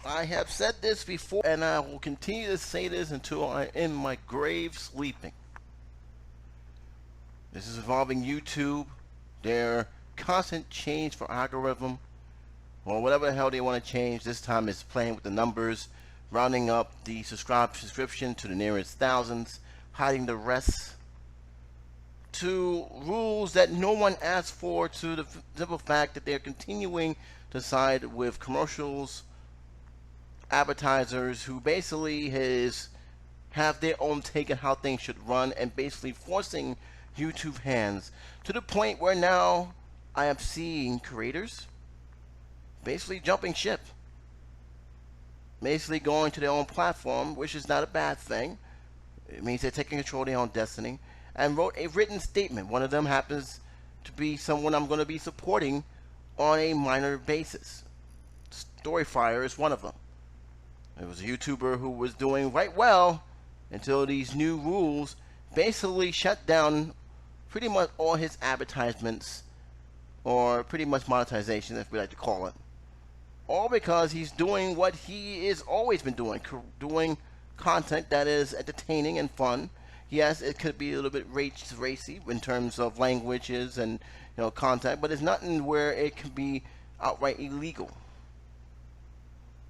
I have said this before, and I will continue to say this until I am in my grave sleeping. This is involving YouTube, their constant change for algorithm, or whatever the hell they want to change. This time it's playing with the numbers, rounding up the subscription to the nearest thousands, hiding the rest, to rules that no one asked for, to the simple fact that they're continuing to side with commercials, advertisers who basically have their own take on how things should run, and basically forcing YouTube hands to the point where now I am seeing creators basically jumping ship, basically going to their own platform, which is not a bad thing. It means they're taking control of their own destiny, and wrote a written statement. One of them happens to be someone I'm going to be supporting on a minor basis. Storyfire is one of them. It was a YouTuber who was doing right well until these new rules basically shut down pretty much all his advertisements, or pretty much monetization, if we like to call it. All because he's doing what he has always been doing content that is entertaining and fun. Yes, it could be a little bit racy in terms of languages and content, but it's nothing where it can be outright illegal.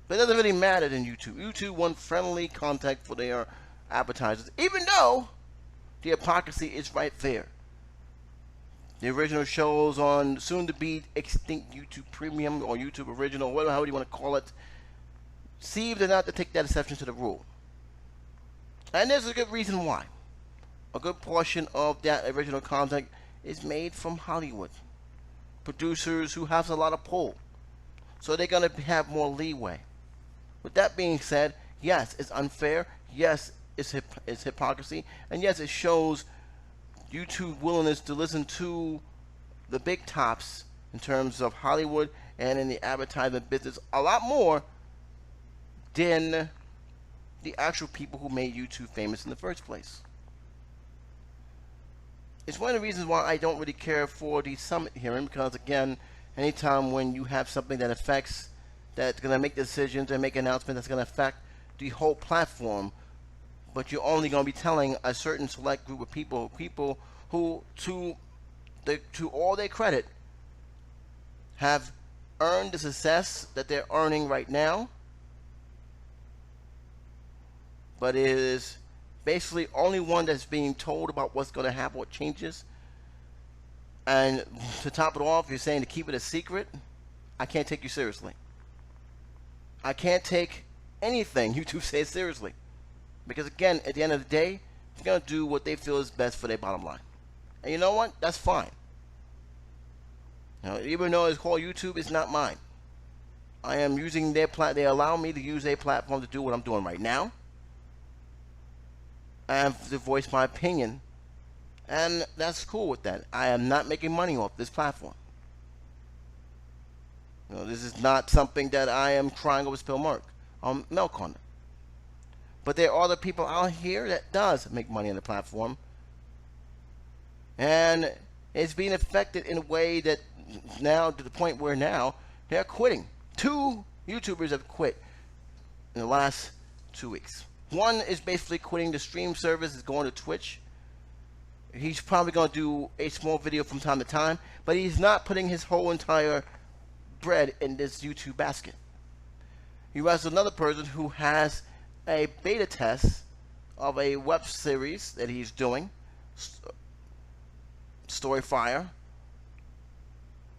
But it doesn't really matter in YouTube. YouTube want friendly content for their advertisers, even though the hypocrisy is right there. The original shows on soon-to-be extinct YouTube Premium or YouTube Original, whatever you want to call it, seem to not to take that exception to the rule. And there's a good reason why. A good portion of that original content is made from Hollywood. Producers who have a lot of pull. So they're going to have more leeway. With that being said, yes, it's unfair. Yes, it's hypocrisy. And yes, it shows YouTube's willingness to listen to the big tops in terms of Hollywood and in the advertisement business a lot more than the actual people who made YouTube famous in the first place. It's one of the reasons why I don't really care for the summit hearing, because again, anytime when you have something that affects, that's going to make decisions and make announcements that's going to affect the whole platform, but you're only going to be telling a certain select group of people who, to all their credit, have earned the success that they're earning right now, but it is basically only one that's being told about what's going to happen, what changes. And to top it off, you're saying to keep it a secret. I can't take you seriously. I can't take anything YouTube says seriously. Because again, at the end of the day, they're going to do what they feel is best for their bottom line. And you know what? That's fine. Even though it's called YouTube, it's not mine. I am using their they allow me to use their platform to do what I'm doing right now. I have to voice my opinion. And that's cool with that. I am not making money off this platform. This is not something that I am crying over spilled milk on it. But there are other people out here that does make money on the platform. And it's being affected in a way that now, to the point where now, they're quitting. 2 YouTubers have quit in the last 2 weeks. One is basically quitting the stream service, is going to Twitch. He's probably going to do a small video from time to time, but he's not putting his whole entire bread in this YouTube basket. You have another person who has a beta test of a web series that he's doing, Storyfire,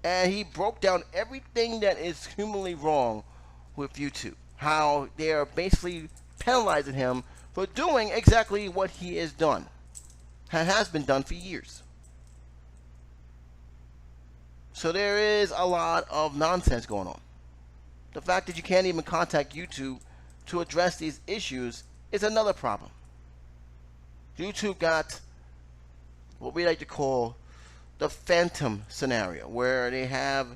and he broke down everything that is humanly wrong with YouTube. How they are basically penalizing him for doing exactly what he has done, and has been done for years. So there is a lot of nonsense going on. The fact that you can't even contact YouTube to address these issues is another problem. YouTube got what we like to call the phantom scenario, where they have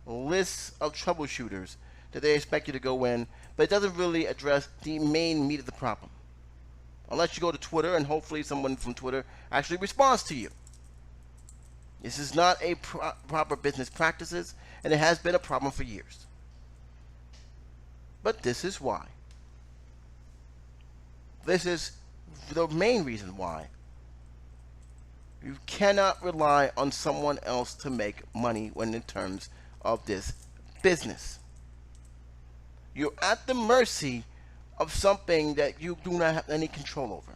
lists of troubleshooters that they expect you to go in, but it doesn't really address the main meat of the problem. Unless you go to Twitter, and hopefully someone from Twitter actually responds to you. This is not a proper business practices, and it has been a problem for years. But this is why. This is the main reason why. You cannot rely on someone else to make money when in terms of this business. You're at the mercy of something that you do not have any control over.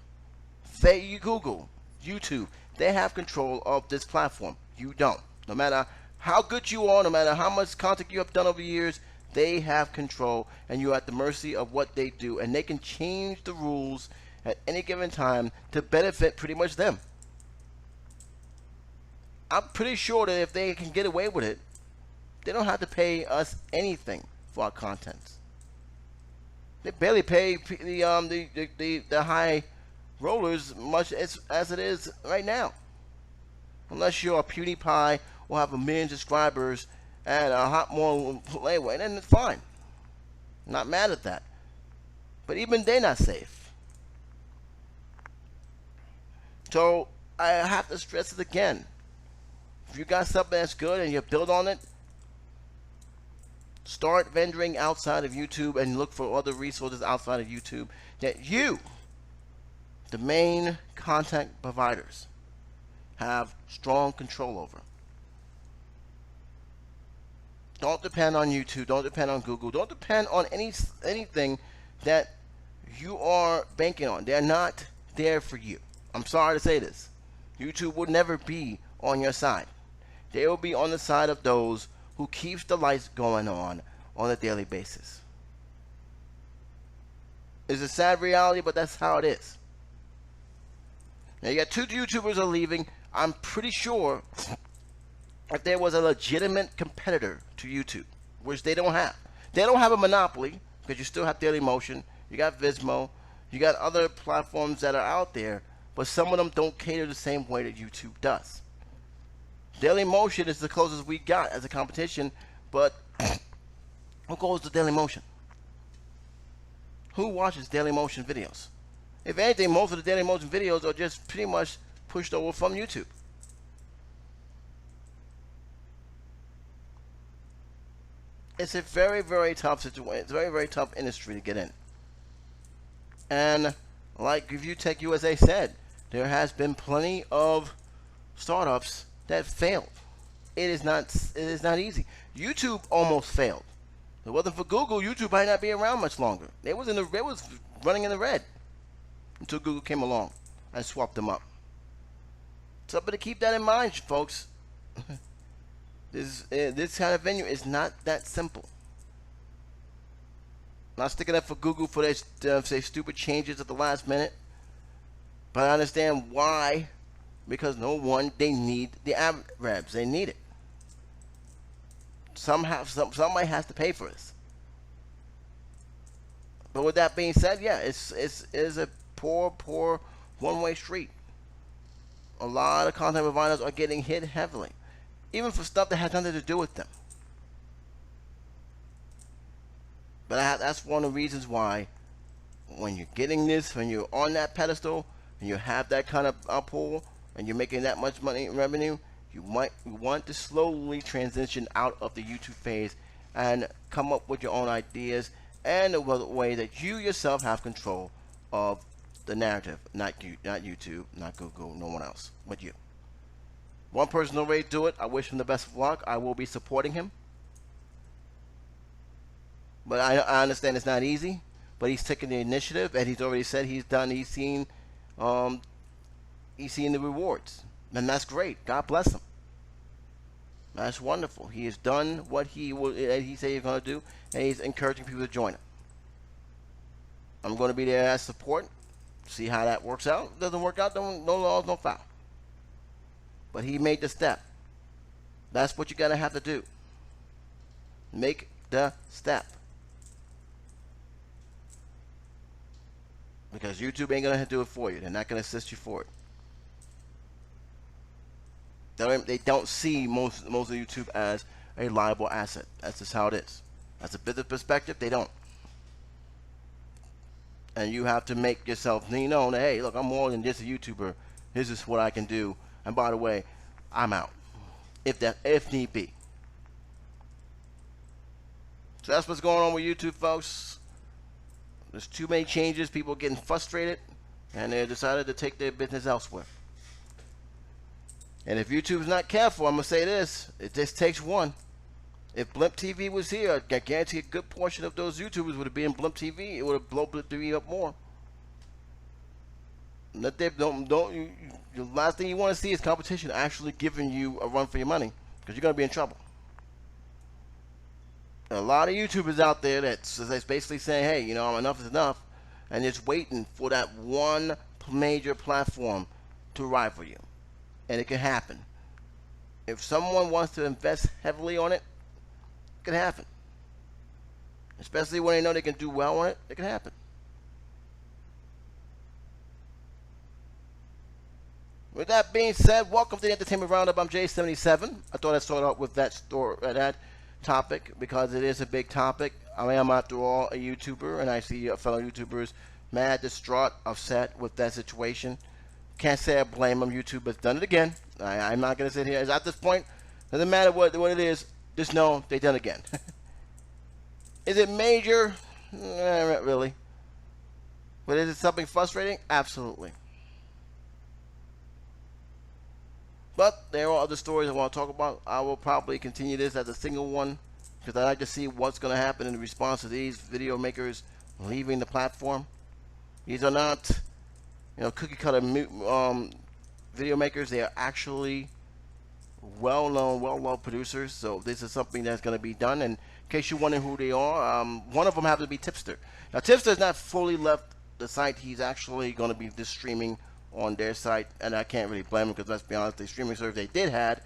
Google, YouTube, they have control of this platform. You don't. No matter how good you are, no matter how much content you have done over the years, they have control, and you're at the mercy of what they do, and they can change the rules at any given time to benefit pretty much them. I'm pretty sure that if they can get away with it, they don't have to pay us anything for our contents. They barely pay the high rollers much as it is right now. Unless you're a PewDiePie or have 1 million subscribers and a lot more layaway, then it's fine. Not mad at that. But even they're not safe. So I have to stress it again. If you got something that's good and you build on it, start vendoring outside of YouTube and look for other resources outside of YouTube that you, the main content providers, have strong control over. Don't depend on YouTube. Don't depend on Google. Don't depend on anything that you are banking on. They're not there for you. I'm sorry to say this. YouTube will never be on your side. They will be on the side of those who keeps the lights going on a daily basis. It's a sad reality, but that's how it is. Now you got 2 YouTubers are leaving. I'm pretty sure if there was a legitimate competitor to YouTube, which they don't have. They don't have a monopoly because you still have Dailymotion. You got Vizmo. You got other platforms that are out there, but some of them don't cater the same way that YouTube does. Dailymotion is the closest we got as a competition, but who goes to Dailymotion? Who watches Dailymotion videos? If anything, most of the Dailymotion videos are just pretty much pushed over from YouTube. It's a very, very tough situation. It's a very, very tough industry to get in. And like Review Tech USA said, there has been plenty of startups that failed. It is not easy. YouTube almost failed. If it wasn't for Google, YouTube might not be around much longer. It was running in the red until Google came along and swapped them up. Something to keep that in mind, folks. This kind of venue is not that simple. Not sticking up for Google for their say stupid changes at the last minute, but I understand why. Because they need the ad revs. They need it. Somebody has to pay for this. But with that being said, yeah, it is a poor one-way street. A lot of content providers are getting hit heavily, even for stuff that has nothing to do with them. But that's one of the reasons why, when you're getting this, when you're on that pedestal, and you have that kind of pull, and you're making that much money in revenue, you might want to slowly transition out of the YouTube phase and come up with your own ideas and a way that you yourself have control of the narrative. Not YouTube, not Google, no one else but you. One person already do it. I wish him the best of luck. I will be supporting him. But I understand it's not easy. But he's taking the initiative, and he's already said he's seen the rewards, and that's great. God bless him. That's wonderful. He has done what he said he's going to do, and he's encouraging people to join him. I'm going to be there as support. See how that works out. If it doesn't work out, no laws, no foul. But he made the step. That's what you're going to have to do. Make the step. Because YouTube ain't going to do it for you. They're not going to assist you for it. They don't see most of YouTube as a liable asset. That's just how it is. That's a business perspective. They don't. And you have to make yourself known that, hey, look, I'm more than just a YouTuber. This is what I can do. And by the way, I'm out. If need be. So that's what's going on with YouTube, folks. There's too many changes. People are getting frustrated, and they decided to take their business elsewhere. And if YouTube's not careful, I'm gonna say this: it just takes one. If Blimp TV was here, I guarantee a good portion of those YouTubers would have been in Blimp TV. It would have blown Blimp TV up more. Let they don't. The last thing you want to see is competition actually giving you a run for your money, because you're gonna be in trouble. A lot of YouTubers out there that's basically saying, hey, you know, enough is enough, and just waiting for that one major platform to rival you. And it can happen. If someone wants to invest heavily on it, it can happen. Especially when they know they can do well on it, it can happen. With that being said, welcome to the Entertainment Roundup. I'm J77. I thought I'd start out with that topic because it is a big topic. I am, after all, a YouTuber, and I see fellow YouTubers mad, distraught, upset with that situation. Can't say I blame them. YouTube has done it again. I'm not going to sit here. At this point, doesn't matter what it is, just know they done it again. Is it major? Not really. But is it something frustrating? Absolutely. But there are other stories I want to talk about. I will probably continue this as a single one because I like to see what's going to happen in response to these video makers leaving the platform. These are not, cookie cutter video makers. They are actually well-known, well-loved producers. So this is something that's going to be done. And in case you're wondering who they are, one of them happens to be Tipster. Now, Tipster has not fully left the site. He's actually going to be just streaming on their site, and I can't really blame them because, let's be honest, the streaming service they did had,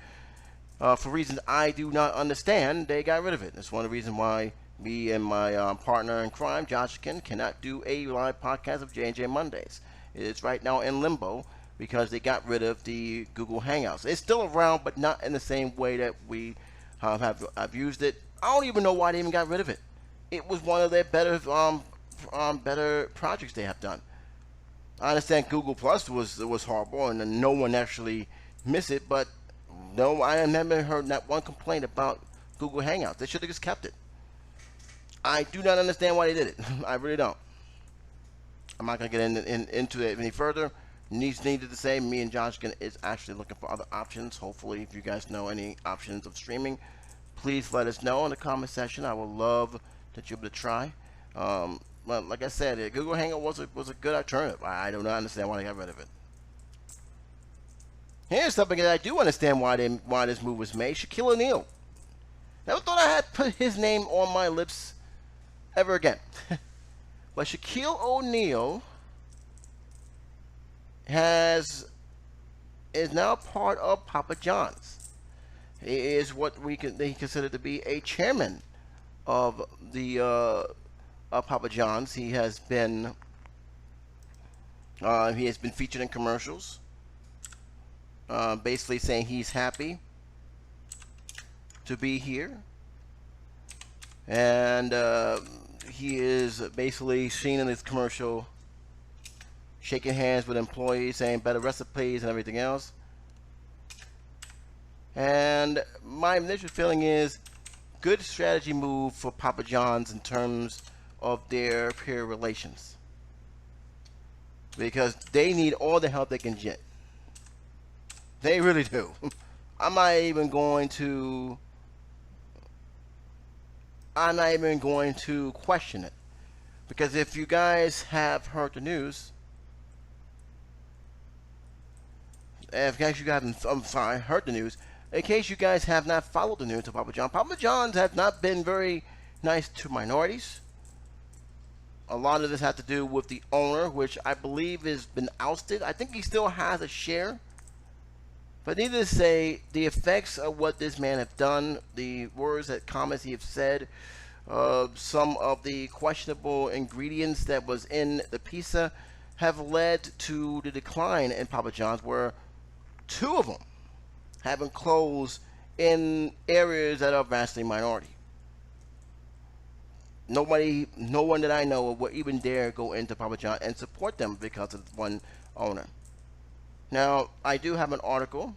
for reasons I do not understand, they got rid of it. That's one of the reasons why me and my partner in crime, Joshkin, cannot do a live podcast of J&J Mondays. It's right now in limbo because they got rid of the Google Hangouts. It's still around, but not in the same way that we have used it. I don't even know why they even got rid of it. It was one of their better projects they have done. I understand Google Plus was horrible and no one actually missed it, but no, I have never heard not one complaint about Google Hangouts. They should have just kept it. I do not understand why they did it. I really don't. I'm not going to get into it any further. Needed to say, me and Joshkin is actually looking for other options. Hopefully, if you guys know any options of streaming, please let us know in the comment section. I would love that you're able to try. Well, like I said, Google Hangout was a good alternative. I do not understand why they got rid of it. Here's something that I do understand why this move was made. Shaquille O'Neal. Never thought I had put his name on my lips ever again. But Shaquille O'Neal is now part of Papa John's. He is what they consider to be a chairman of the Papa John's. He has been featured in commercials, basically saying he's happy to be here, and he is basically seen in this commercial shaking hands with employees, saying better recipes and everything else. And my initial feeling is good strategy move for Papa John's in terms of their peer relations, because they need all the help they can get. They really do. I'm not even going to question it, because if you guys have heard the news, in case you haven't, heard the news, in case you guys have not followed the news of Papa John's has not been very nice to minorities. A lot of this had to do with the owner, which I believe has been ousted. I think he still has a share. But needless to say, the effects of what this man have done, the words and comments he have said, some of the questionable ingredients that was in the pizza have led to the decline in Papa John's, where two of them have been closed in areas that are vastly minority. No one that I know of would even dare go into Papa John and support them because of one owner. Now, I do have an article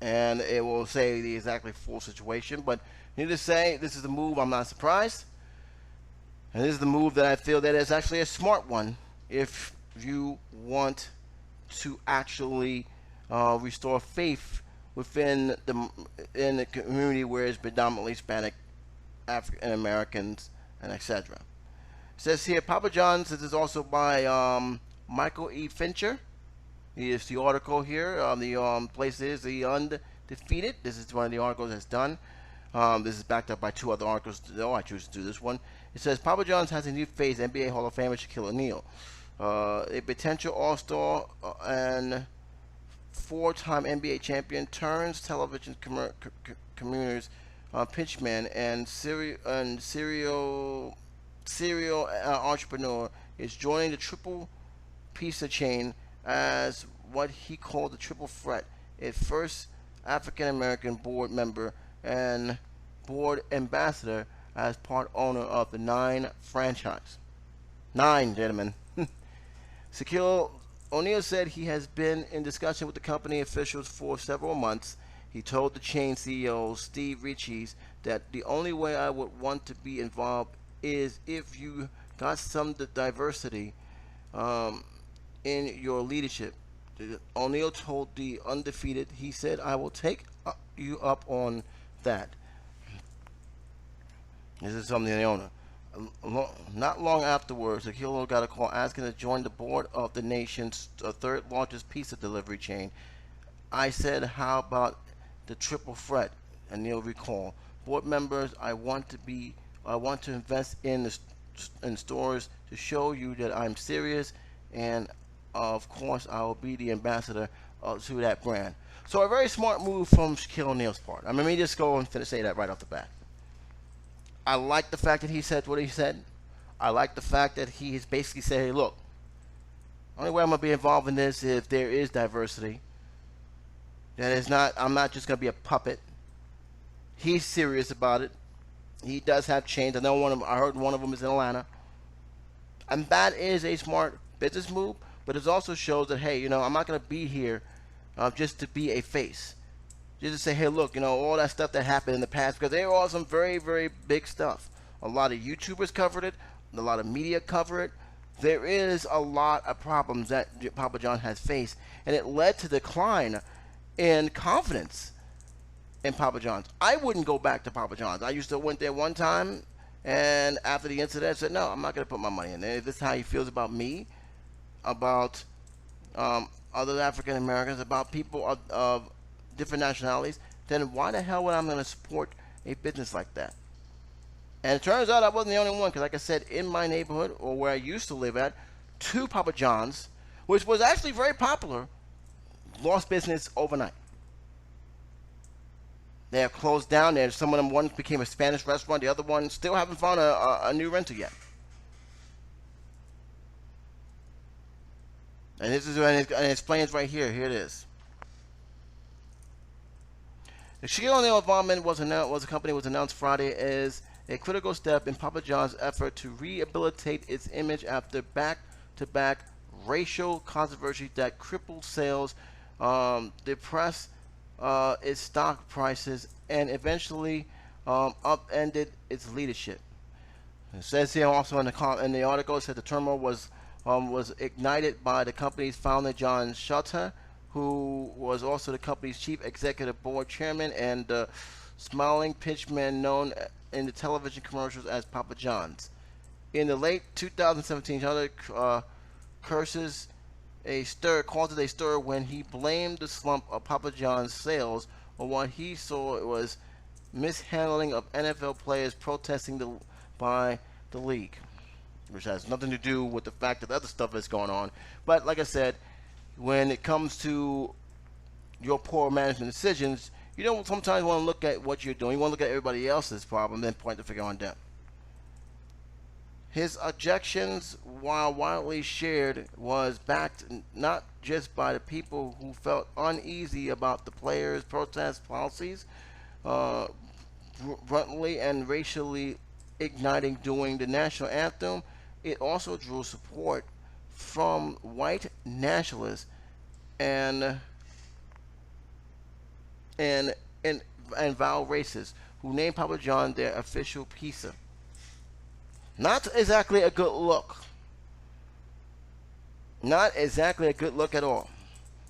and it will say the exactly full situation. But needless to say, this is the move. I'm not surprised, and this is the move that I feel that is actually a smart one if you want to actually restore faith within the community where it's predominantly Hispanic, African Americans, and etc. It says here, Papa John's. This is also by Michael E. Fincher. Here's the article here. The place is the Undefeated. This is one of the articles that's done. This is backed up by two other articles, though I choose to do this one. It says Papa John's has a new face, NBA Hall of Famer Shaquille O'Neal. A potential All-Star and four-time NBA champion turns television communers pitchman and serial entrepreneur is joining the triple pizza chain as what he called the triple threat. Its first African American board member and board ambassador as part owner of the Nine franchise. Nine, gentlemen. Shaquille O'Neal said he has been in discussion with the company officials for several months. He told the chain CEO Steve Ricci's that the only way I would want to be involved is if you got some diversity in your leadership. O'Neal told the Undefeated, he said, I will take you up on that. This is something the owner. Not long afterwards, Shaquille got a call asking to join the board of the nation's third largest pizza delivery chain. I said, how about the triple threat? And Neil recalled, board members, I want to invest in stores to show you that I'm serious, and of course I will be the ambassador to that brand. So a very smart move from Shaquille O'Neal's part. I mean, let me just go and say that right off the bat. I like the fact that he said what he said. I like the fact that he has basically said, hey, look, only way I'm going to be involved in this is if there is diversity. That is not, I'm not just going to be a puppet. He's serious about it. He does have chains. I heard one of them is in Atlanta. And that is a smart business move, but it also shows that, hey, I'm not going to be here just to be a face. Just to say, hey, look, all that stuff that happened in the past, because there was some very, very big stuff. A lot of YouTubers covered it. A lot of media cover it. There is a lot of problems that Papa John has faced, and it led to decline in confidence in Papa John's. I wouldn't go back to Papa John's. I used to went there one time, and after the incident, I said, no, I'm not going to put my money in there. If this is how he feels about me, about other African Americans, about people of different nationalities, then why the hell would I going to support a business like that? And it turns out I wasn't the only one, because like I said, in my neighborhood, or where I used to live at, two Papa John's, which was actually very popular, lost business overnight. They have closed down there. Some of them, one became a Spanish restaurant, the other one still haven't found a new renter yet. And this is, and it explains right here. Here it is. The Shaquille O'Neal involvement was announced Friday as a critical step in Papa John's effort to rehabilitate its image after back-to-back racial controversy that crippled sales, depressed its stock prices, and eventually upended its leadership. It says here also in the article, it said the turmoil was ignited by the company's founder, John Shutter, who was also the company's chief executive board chairman and the smiling pitchman known in the television commercials as Papa John's. In the late 2017, Shutter causes a stir when he blamed the slump of Papa John's sales on what he saw was mishandling of NFL players protesting by the league, which has nothing to do with the fact that other stuff is going on. But like I said, when it comes to your poor management decisions, you don't sometimes want to look at what you're doing. You want to look at everybody else's problem, then point the finger on them. His objections, while widely shared, was backed not just by the people who felt uneasy about the players' protest policies, bluntly and racially igniting during the national anthem. It also drew support from white nationalists and and and and vile racists who named Papa John their official pizza. Not exactly a good look. Not exactly a good look at all.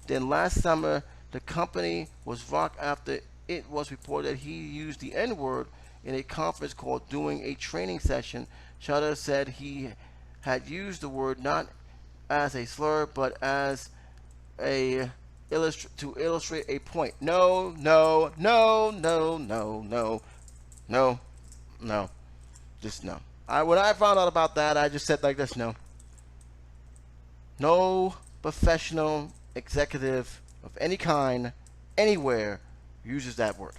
Then last summer, the company was rocked after it was reported that he used the N word in a conference call during a training session. Shutter said he had used the word not as a slur but as a to illustrate a point. No, no, no, no, no, no, no, no, just no. When I found out about that, I just said like this: no, no professional executive of any kind, anywhere, uses that word.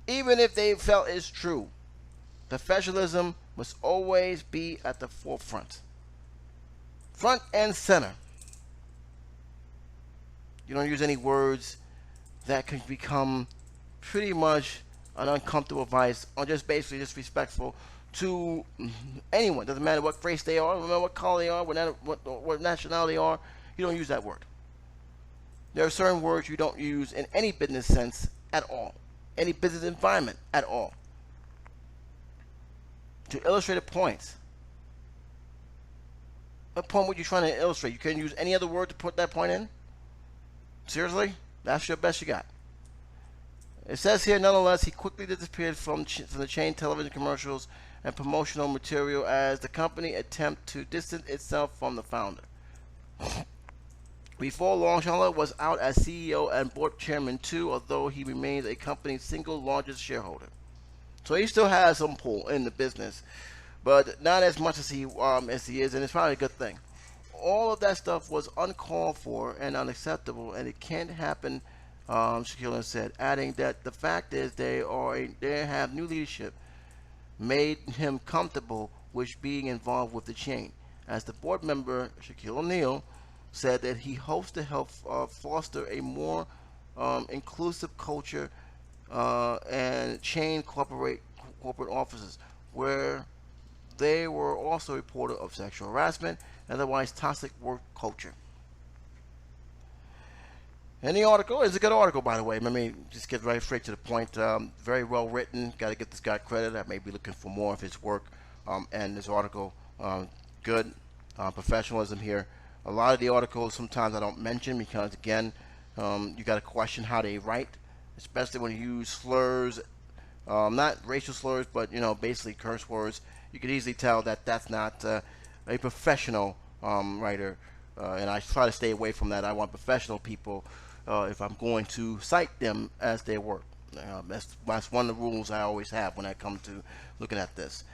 Even if they felt it's true, professionalism must always be at the forefront, front and center. You don't use any words that can become pretty much an uncomfortable vice or just basically disrespectful to anyone. Doesn't matter what race they are, no matter what color they are, what nationality they are. You don't use that word. There are certain words you don't use in any business sense at all, any business environment at all. To illustrate a point. What point were you trying to illustrate? You couldn't use any other word to put that point in? Seriously? That's your best you got. It says here, nonetheless, he quickly disappeared from the chain television commercials and promotional material as the company attempted to distance itself from the founder. Before long, Charlotte was out as CEO and board chairman too, although he remains a company's single largest shareholder. So he still has some pull in the business, but not as much as he is, and it's probably a good thing. All of that stuff was uncalled for and unacceptable, and it can't happen. Shaquille said, adding that the fact is they have new leadership made him comfortable with being involved with the chain. As the board member, Shaquille O'Neal, said that he hopes to help foster a more inclusive culture and chain corporate offices where they were also reported of sexual harassment and otherwise toxic work culture. And the article is a good article, by the way. Let me just get right straight to the point. Very well written. Got to get this guy credit. I may be looking for more of his work. And this article, good professionalism here. A lot of the articles sometimes I don't mention because, again, you got to question how they write, especially when you use slurs, not racial slurs, but basically curse words. You can easily tell that that's not a professional writer, and I try to stay away from that. I want professional people if I'm going to cite them as their work. That's one of the rules I always have when I come to looking at this.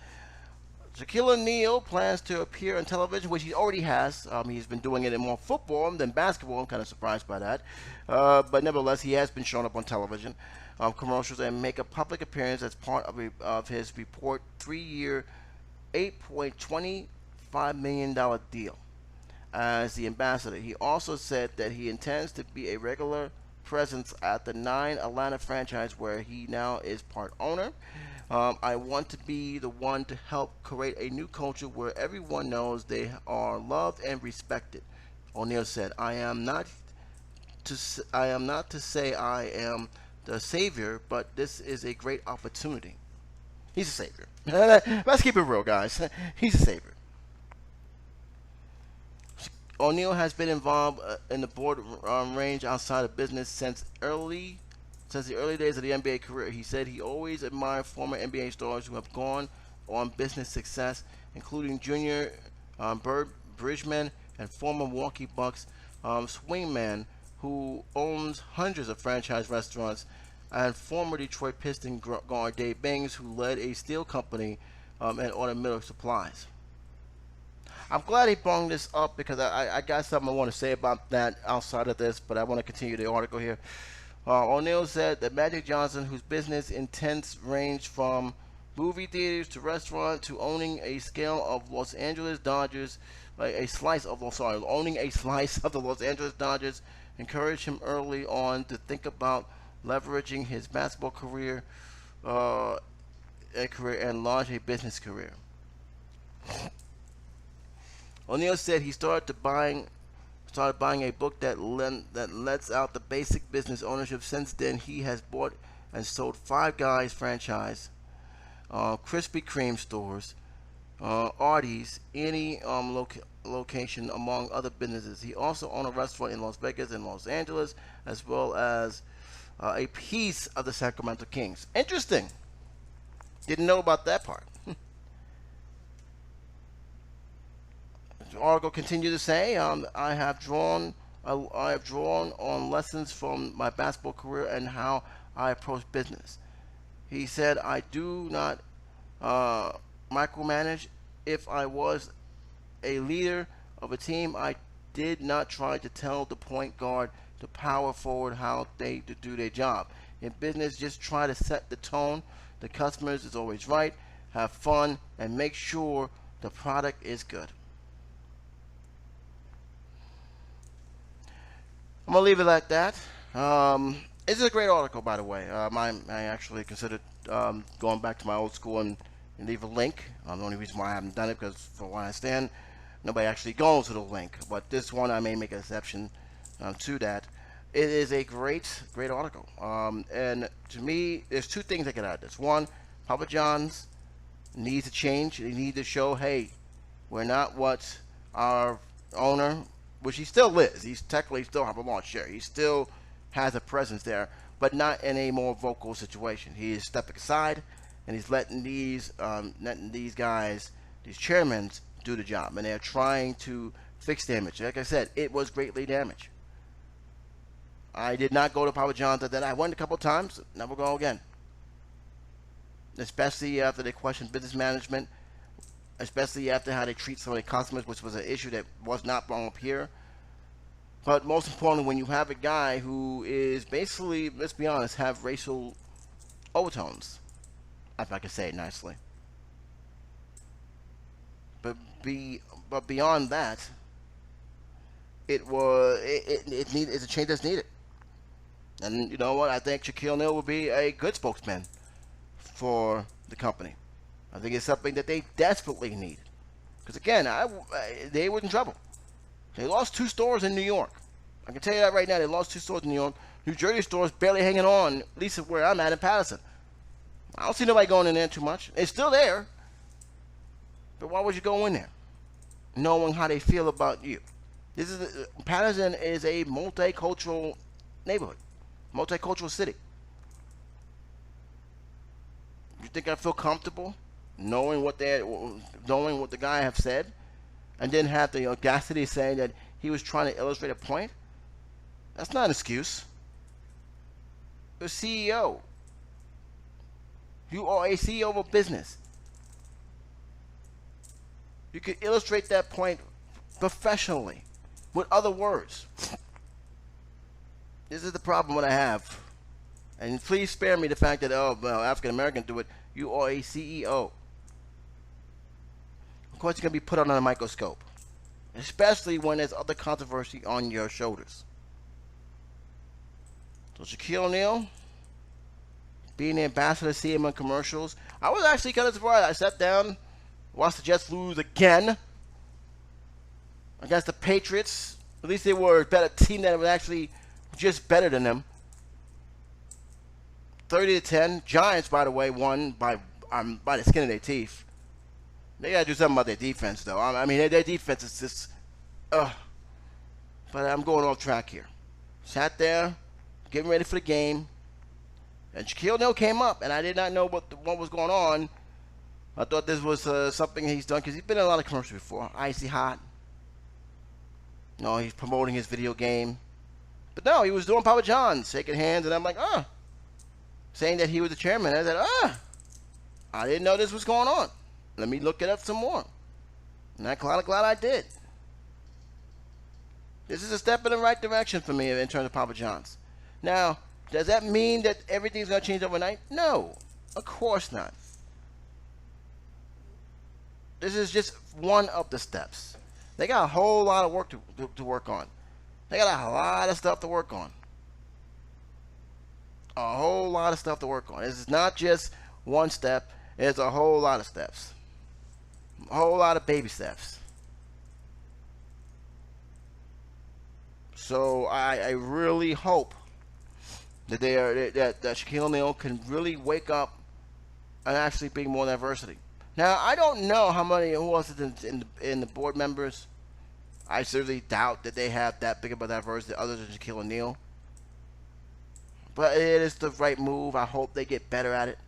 Shaquille O'Neal plans to appear on television, which he already has. He's been doing it in more football than basketball. I'm kind of surprised by that. But nevertheless, he has been showing up on television, commercials, and make a public appearance as part of his report 3-year, $8.25 million deal as the ambassador. He also said that he intends to be a regular presence at the 9 Atlanta franchise where he now is part owner. I want to be the one to help create a new culture where everyone knows they are loved and respected. O'Neal said, I am not to say I am the savior, but this is a great opportunity. He's a savior. Let's keep it real, guys. He's a savior. O'Neal has been involved in the board range outside of business since the early days of the NBA career. He said he always admired former NBA stars who have gone on business success, including Junior Bird Bridgman and former Milwaukee Bucks swingman who owns hundreds of franchise restaurants, and former Detroit Pistons guard Dave Bangs, who led a steel company and automotive supplies. I'm glad he brought this up because I got something I want to say about that outside of this, but I want to continue the article here. O'Neal said that Magic Johnson, whose business intents range from movie theaters to restaurants to owning a scale of Los Angeles Dodgers, owning a slice of the Los Angeles Dodgers, encouraged him early on to think about leveraging his basketball career and launch a business career. O'Neal said he started buying started buying a book that lets out the basic business ownership. Since then, he has bought and sold Five Guys franchise, Krispy Kreme stores, Artie's, any location, among other businesses. He also owned a restaurant in Las Vegas and Los Angeles, as well as a piece of the Sacramento Kings. Interesting. Didn't know about that part. The article continued to say, I have drawn on lessons from my basketball career and how I approach business. He said, I do not micromanage. If I was a leader of a team, I did not try to tell the point guard, the power forward, how they to do their job. In business, just try to set the tone. The customers is always right. Have fun and make sure the product is good. I'm gonna leave it like that. This is a great article, by the way. I actually considered going back to my old school and leave a link. The only reason why I haven't done it because, for what I stand, nobody actually goes to the link. But this one, I may make an exception to that. It is a great article. And to me, there's two things I get out of this. One, Papa John's needs to change. They need to show, hey, we're not what our owner, which he still is. He's technically still have a large share. He still has a presence there, but not in a more vocal situation. He is stepping aside, and he's letting these guys, these chairmen, do the job, and they're trying to fix damage. Like I said, it was greatly damaged. I did not go to Papa John's at that. I went a couple times, never go again. Especially after they questioned business management, especially after how they treat some of the customers, which was an issue that was not brought up here. But most importantly, when you have a guy who is basically, let's be honest, have racial overtones, if I can say it nicely. But beyond that, it's a change that's needed. And you know what? I think Shaquille O'Neal will be a good spokesman for the company. I think it's something that they desperately need. Because again, they were in trouble. They lost 2 stores in New York. I can tell you that right now. They lost 2 stores in New York. New Jersey stores barely hanging on, at least where I'm at in Patterson. I don't see nobody going in there too much. It's still there. But why would you go in there? Knowing how they feel about you. Patterson is a multicultural neighborhood. Multicultural city. You think I feel comfortable knowing what the guy have said, and then have the audacity saying that he was trying to illustrate a point? That's not an excuse. You're a CEO. You are a CEO of a business. You could illustrate that point professionally with other words. This is the problem that I have. And please spare me the fact that, African Americans do it. You are a CEO. Of course, you're going to be put on a microscope. Especially when there's other controversy on your shoulders. So Shaquille O'Neal, being the ambassador, seeing him on commercials. I was actually kind of surprised. I sat down, watched the Jets lose again against the Patriots. At least they were a better team that was actually just better than them. 30-10. Giants, by the way, won by the skin of their teeth. They got to do something about their defense, though. I mean, their defense is just, But I'm going off track here. Sat there, getting ready for the game, and Shaquille O'Neal came up, and I did not know what was going on. I thought this was something he's done, because he's been in a lot of commercials before. Icy Hot. No, he's promoting his video game. But no, he was doing Papa John's, shaking hands, and I'm like, saying that he was the chairman. I said, I didn't know this was going on. Let me look it up some more. And I'm kind of glad I did. This is a step in the right direction for me in terms of Papa John's. Now, does that mean that everything's going to change overnight? No, of course not. This is just one of the steps. They got a whole lot of work to work on. They got a lot of stuff to work on. A whole lot of stuff to work on. This is not just one step. It's a whole lot of steps. A whole lot of baby steps. So I really hope that they are that Shaquille O'Neal can really wake up and actually bring more diversity. Now I don't know how many who else is in the board members. I seriously doubt that they have that big of a diversity other than Shaquille O'Neal. But it is the right move. I hope they get better at it.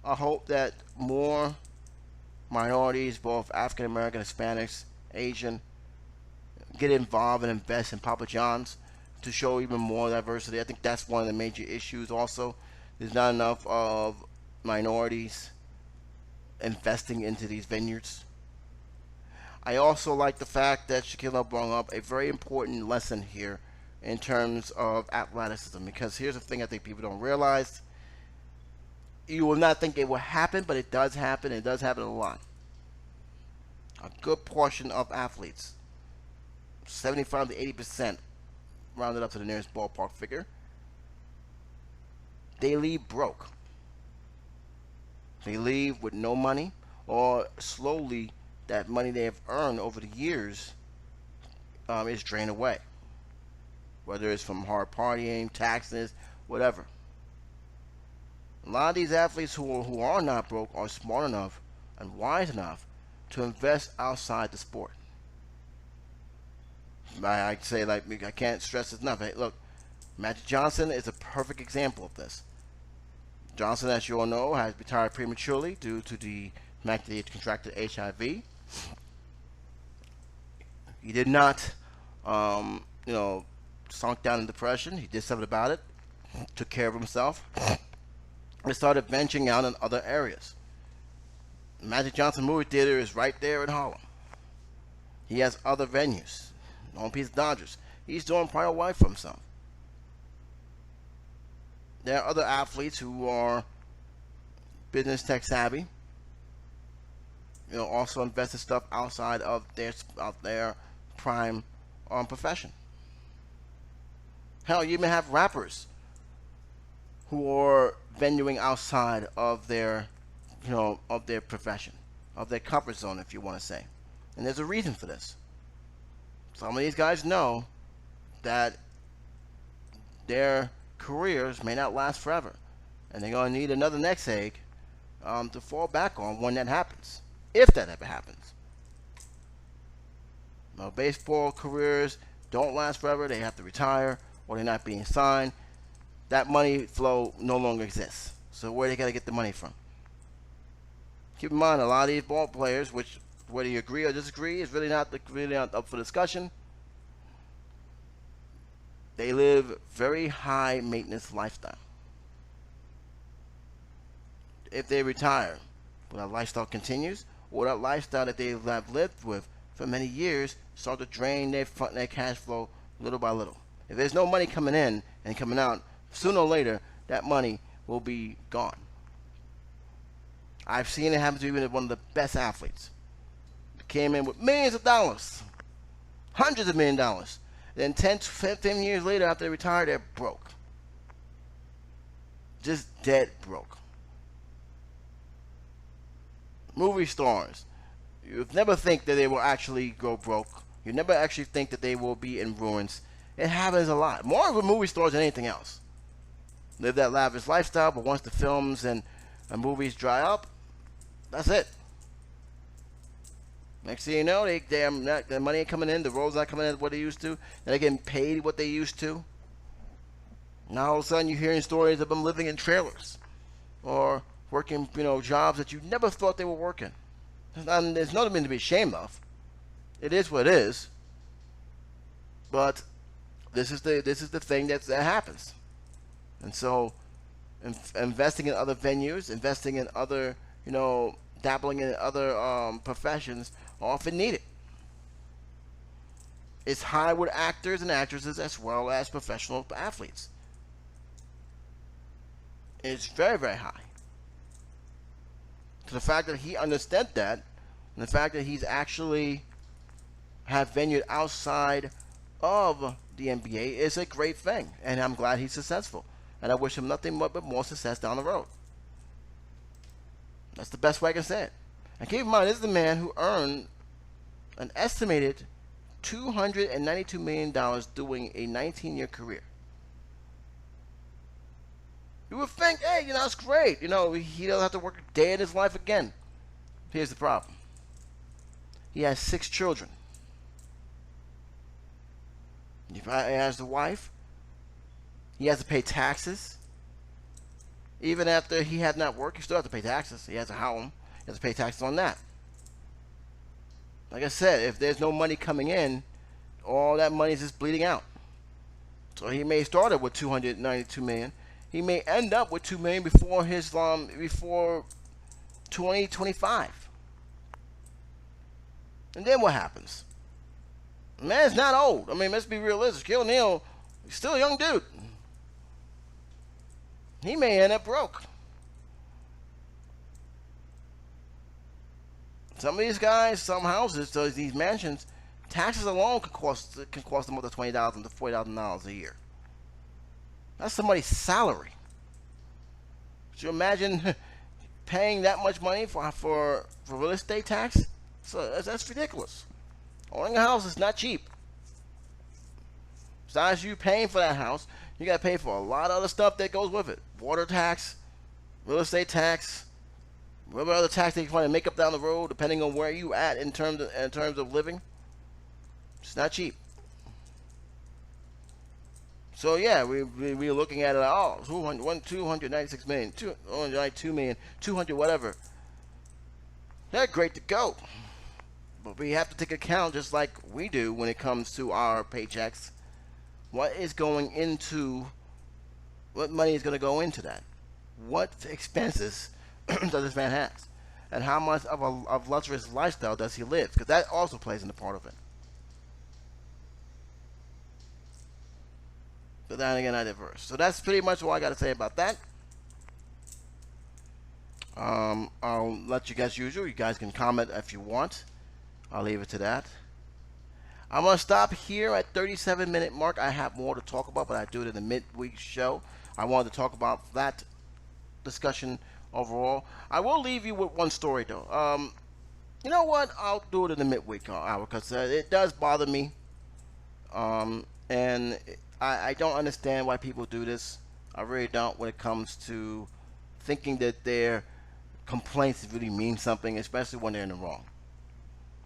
I hope that more minorities, both African American, Hispanics, Asian, get involved and invest in Papa John's to show even more diversity. I think that's one of the major issues also. There's not enough of minorities investing into these vineyards. I also like the fact that Shaquille brought up a very important lesson here in terms of athleticism, because here's the thing I think people don't realize. You will not think it will happen, but it does happen. It does happen a lot. A good portion of athletes, 75 to 80%, rounded up to the nearest ballpark figure, they leave broke. They leave with no money, or slowly that money they have earned over the years is drained away. Whether it's from hard partying, taxes, whatever. A lot of these athletes who are not broke are smart enough and wise enough to invest outside the sport. I say, like, I can't stress this enough. Hey, look, Magic Johnson is a perfect example of this. Johnson, as you all know, has retired prematurely due to the fact that he had contracted HIV. He did not, sunk down in depression. He did something about it, took care of himself, and started venturing out in other areas. Magic Johnson movie theater is right there in Harlem. He has other venues. On Piece of Dodgers. He's doing quite well for himself. There are other athletes who are business tech savvy. Also invest in stuff outside of their prime profession. Hell, you even have rappers who are venuing outside of their profession, of their comfort zone, if you want to say. And there's a reason for this. Some of these guys know that their careers may not last forever, and they're going to need another next egg to fall back on when that happens, if that ever happens. Now, baseball careers don't last forever. They have to retire, or they're not being signed. That money flow no longer exists. So where they got to get the money from? Keep in mind, a lot of these ball players, which whether you agree or disagree, is really not up for discussion. They live very high maintenance lifestyle. If they retire, will that lifestyle continues, or that lifestyle that they have lived with for many years start to drain their cash flow little by little? If there's no money coming in and coming out, sooner or later that money will be gone. I've seen it happen to even one of the best athletes. Came in with millions of dollars, hundreds of million dollars. Then 10, 15 years later, after they retire, they're broke. Just dead broke. Movie stars. You never think that they will actually go broke. You never actually think that they will be in ruins. It happens a lot. More with movie stars than anything else. Live that lavish lifestyle, but once the films and movies dry up, that's it. Next thing you know, the money ain't coming in, the roles not coming in what they used to. They're not getting paid what they used to. Now all of a sudden you're hearing stories of them living in trailers or working, jobs that you never thought they were working. There's nothing to be ashamed of. It is what it is. But this is the thing that happens. And so, investing in other venues, investing in other, dabbling in other professions, often needed. It's high with actors and actresses as well as professional athletes. It's very, very high. So the fact that he understood that, and the fact that he's actually have venue outside of the NBA is a great thing, and I'm glad he's successful. And I wish him nothing but more success down the road. That's the best way I can say it. And keep in mind, this is the man who earned an estimated $292 million doing a 19-year career. You would think, hey, it's great. He doesn't have to work a day in his life again. Here's the problem. He has 6 children. He has the wife. He has to pay taxes. Even after he had not worked, he still has to pay taxes. He has a home. He has to pay taxes on that. Like I said, if there's no money coming in, all that money is just bleeding out. So he may start with $292 million. He may end up with $2 million before 2025. And then what happens? The man's not old. I mean, let's be realistic. Shaquille O'Neal, he's still a young dude. He may end up broke. Some of these guys, some houses, these mansions, taxes alone can cost them up to $20,000 to $40,000 a year. That's somebody's salary. Could you imagine paying that much money for real estate tax? So that's ridiculous. Owning a house is not cheap. Besides you paying for that house, you got to pay for a lot of other stuff that goes with it. Water tax, real estate tax, whatever other tax they can make up down the road, depending on where you at in terms of living. It's not cheap. So yeah, we're looking at it. 296 million, 292 million, 200 whatever. They're great to go, but we have to take account, just like we do when it comes to our paychecks, what money is going to go into that? What expenses does this man have? And how much of a luxurious lifestyle does he live? Because that also plays into part of it. But then again, I diverse. So that's pretty much all I got to say about that. I'll let you guys usual. You guys can comment if you want. I'll leave it to that. I'm going to stop here at 37-minute mark. I have more to talk about, but I do it in the midweek show. I wanted to talk about that discussion overall. I will leave you with one story, though. You know what? I'll do it in the midweek hour because it does bother me. And I don't understand why people do this. I really don't, when it comes to thinking that their complaints really mean something, especially when they're in the wrong.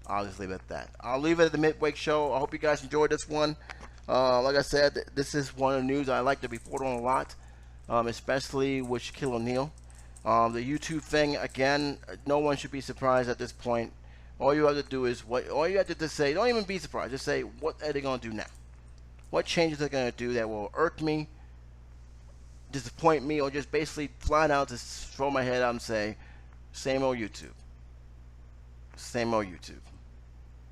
I'll just leave it at that. I'll leave it at the midweek show. I hope you guys enjoyed this one. Like I said, this is one of the news I like to report on a lot, especially with Shaquille O'Neal. The YouTube thing, again, no one should be surprised at this point. All you have to do is, all you have to just say, don't even be surprised. Just say, what are they going to do now? What changes are they going to do that will irk me, disappoint me, or just basically flat out just throw my head out and say, same old YouTube. Same old YouTube.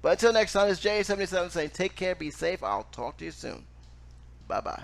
But until next time, it's J77 saying take care, be safe. I'll talk to you soon. Bye-bye.